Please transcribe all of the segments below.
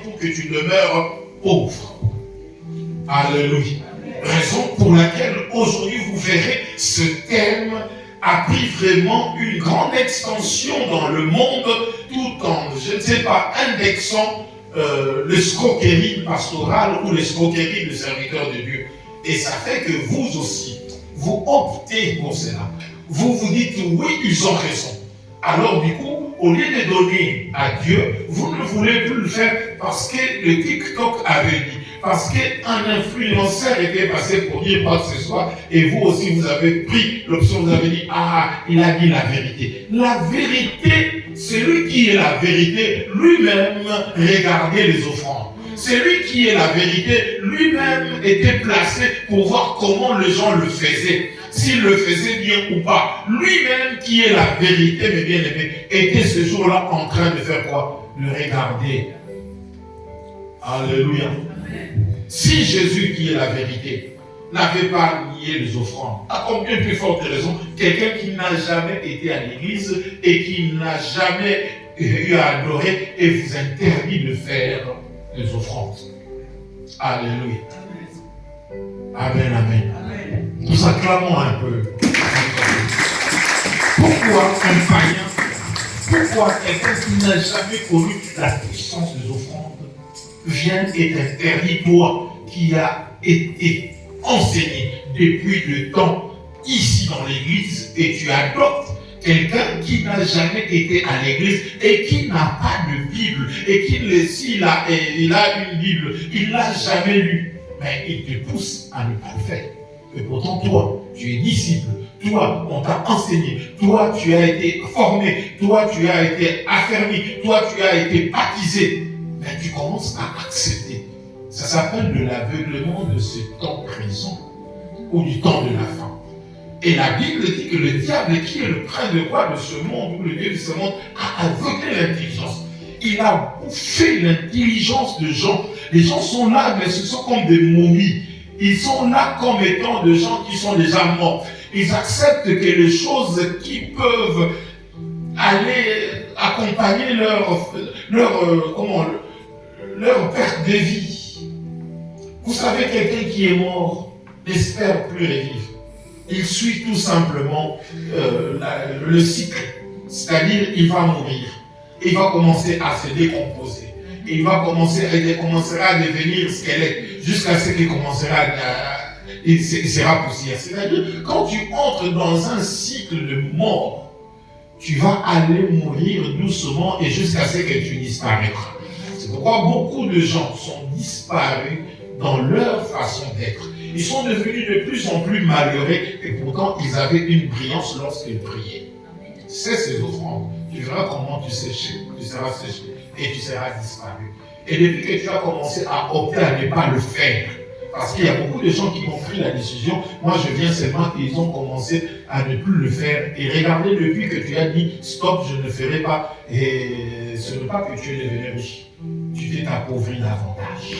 pour que tu demeures pauvre. Alléluia. Raison pour laquelle aujourd'hui vous verrez ce thème a pris vraiment une grande extension dans le monde, tout en, je ne sais pas, indexant l'escroquerie pastorale ou l'escroquerie de serviteurs de Dieu. Et ça fait que vous aussi, vous optez pour cela. Vous vous dites oui, ils ont raison. Alors du coup, au lieu de donner à Dieu, vous ne voulez plus le faire parce que le TikTok avait dit, parce qu'un influenceur était passé pour dire quoi que ce soit, et vous aussi vous avez pris l'option, vous avez dit, ah, il a dit la vérité. La vérité, c'est lui qui est la vérité, lui-même regardait les offrandes. C'est lui qui est la vérité, lui-même était placé pour voir comment les gens le faisaient. S'il le faisait bien ou pas. Lui-même qui est la vérité, mes bien-aimés, était ce jour-là en train de faire quoi? De regarder. Alléluia. Si Jésus, qui est la vérité, n'avait pas nié les offrandes, à combien plus forte raison, quelqu'un qui n'a jamais été à l'église et qui n'a jamais eu à adorer et vous interdit de faire les offrandes. Alléluia. Amen, amen. Nous acclamons un peu. Pourquoi un païen, pourquoi quelqu'un qui n'a jamais connu la puissance des offrandes vient et t'interdit, toi qui as été enseigné depuis le temps ici dans l'église, et tu adoptes quelqu'un qui n'a jamais été à l'église et qui n'a pas de Bible et qui, s'il a une Bible, il ne l'a jamais lue, mais il te pousse à ne pas le faire. Et pourtant, toi, tu es disciple, toi, on t'a enseigné, toi, tu as été formé, toi, tu as été affermi, toi, tu as été baptisé. Mais tu commences à accepter. Ça s'appelle de l'aveuglement de ce temps présent ou du temps de la fin. Et la Bible dit que le diable, qui est le prince de roi de ce monde, ou le Dieu de ce monde, a aveuglé l'intelligence. Il a bouffé l'intelligence de gens. Les gens sont là, mais ce sont comme des momies. Ils sont là comme étant des gens qui sont déjà morts. Ils acceptent que les choses qui peuvent aller accompagner leur perte de vie. Vous savez, quelqu'un qui est mort n'espère plus revivre. Il suit tout simplement le cycle. C'est-à-dire, il va mourir. Il va commencer à se décomposer. Il commencera à devenir squelette jusqu'à ce qu'il commencera il sera poussière. C'est-à-dire, quand tu entres dans un cycle de mort, tu vas aller mourir doucement et jusqu'à ce que tu disparaîtras. C'est pourquoi beaucoup de gens sont disparus dans leur façon d'être. Ils sont devenus de plus en plus malheureux et pourtant ils avaient une brillance lorsqu'ils priaient. C'est ces offrandes. Tu verras comment tu seras séché et tu seras disparu. Et depuis que tu as commencé à opter à ne pas le faire, parce qu'il y a beaucoup de gens qui ont pris la décision, moi je viens seulement qu'ils ont commencé à ne plus le faire. Et regardez, depuis que tu as dit stop, je ne ferai pas, et ce n'est pas que tu es devenu riche. Tu t'es appauvri davantage.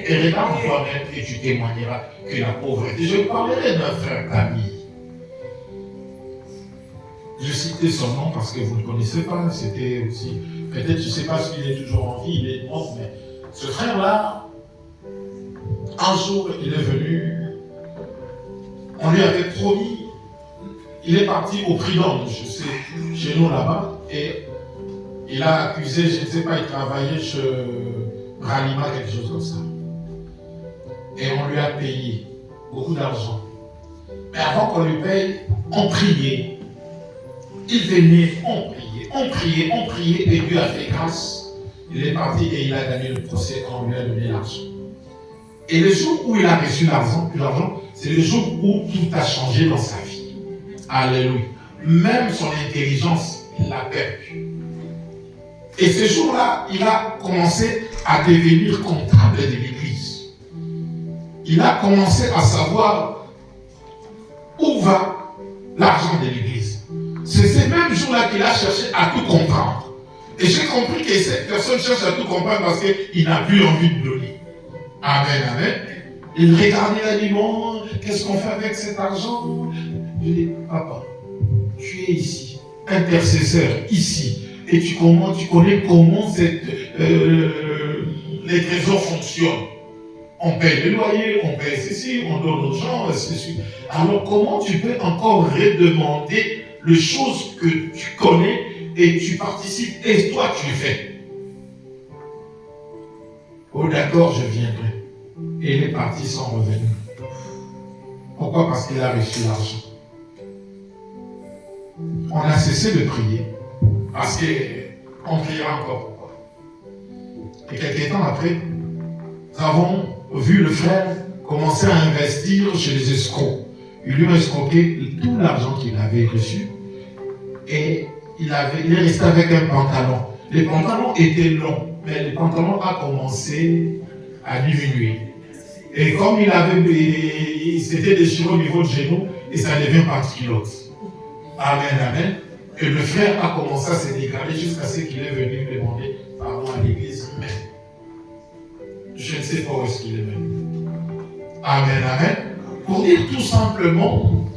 Et regarde toi-même et tu témoigneras que la pauvreté. Je parlerai d'un frère Camille. Je citais son nom parce que vous ne connaissez pas. C'était aussi, peut-être, je ne sais pas s'il est toujours en vie, il est mort, mais ce frère-là, un jour, il est venu, on lui avait promis, il est parti au Prud'homme, je sais, chez nous là-bas, et il a accusé, je ne sais pas, il travaillait chez Bralima, quelque chose comme ça. Et on lui a payé beaucoup d'argent. Mais avant qu'on lui paye, on priait. Il venait, on priait, et Dieu a fait grâce. Il est parti et il a gagné le procès quand on lui a donné l'argent. Et le jour où il a reçu l'argent, c'est le jour où tout a changé dans sa vie. Alléluia. Même son intelligence, il l'a perdu. Et ce jour-là, il a commencé à devenir comptable de l'église. Il a commencé à savoir où va l'argent de l'église. C'est ce même jour-là qu'il a cherché à tout comprendre. Et j'ai compris que cette personne cherche à tout comprendre parce qu'il n'a plus envie de donner. Amen, amen. Il regardait, il a dit, bon, qu'est-ce qu'on fait avec cet argent? Je dis, papa, tu es ici, intercesseur, ici. Et tu connais comment les trésors fonctionnent. On paye le loyer, on paye ceci, on donne aux gens, ceci. Alors comment tu peux encore redemander les choses que tu connais et tu participes et toi tu fais? Oh d'accord, je viendrai. Et les parties sont revenues. Pourquoi? Parce qu'il a reçu l'argent. On a cessé de prier parce qu'on priera encore. Pourquoi? Et quelques temps après, nous avons vu le frère commencer à investir chez les escrocs. Ils lui ont escroqué tout l'argent qu'il avait reçu et il est resté avec un pantalon. Les pantalons étaient longs, mais le pantalon a commencé à diminuer. Et comme il s'était déchiré au niveau du genou, et ça devient pantylote. Amen, amen. Et le frère a commencé à se dégrader jusqu'à ce qu'il est venu demander pardon à l'église. Mais je ne sais pas où est-ce qu'il est venu. Amen, amen. Pour dire tout simplement,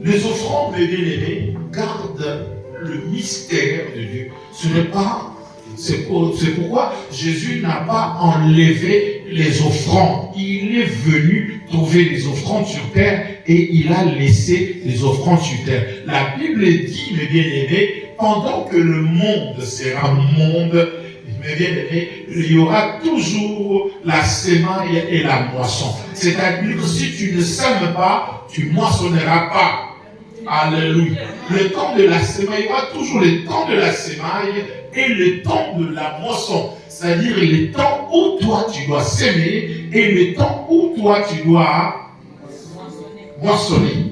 les offrandes, mes bien-aimés, gardent le mystère de Dieu. Ce n'est pas... C'est pourquoi Jésus n'a pas enlevé les offrandes. Il est venu trouver les offrandes sur terre et il a laissé les offrandes sur terre. La Bible dit, mes bien-aimés, pendant que le monde sera monde, mes bien-aimés, il y aura toujours la semaille et la moisson. C'est-à-dire que si tu ne sèmes pas, tu moissonneras pas. Alléluia. Le temps de la semaille, il y aura toujours le temps de la semaille et le temps de la moisson. C'est-à-dire le temps où toi tu dois s'aimer et le temps où toi tu dois moissonner.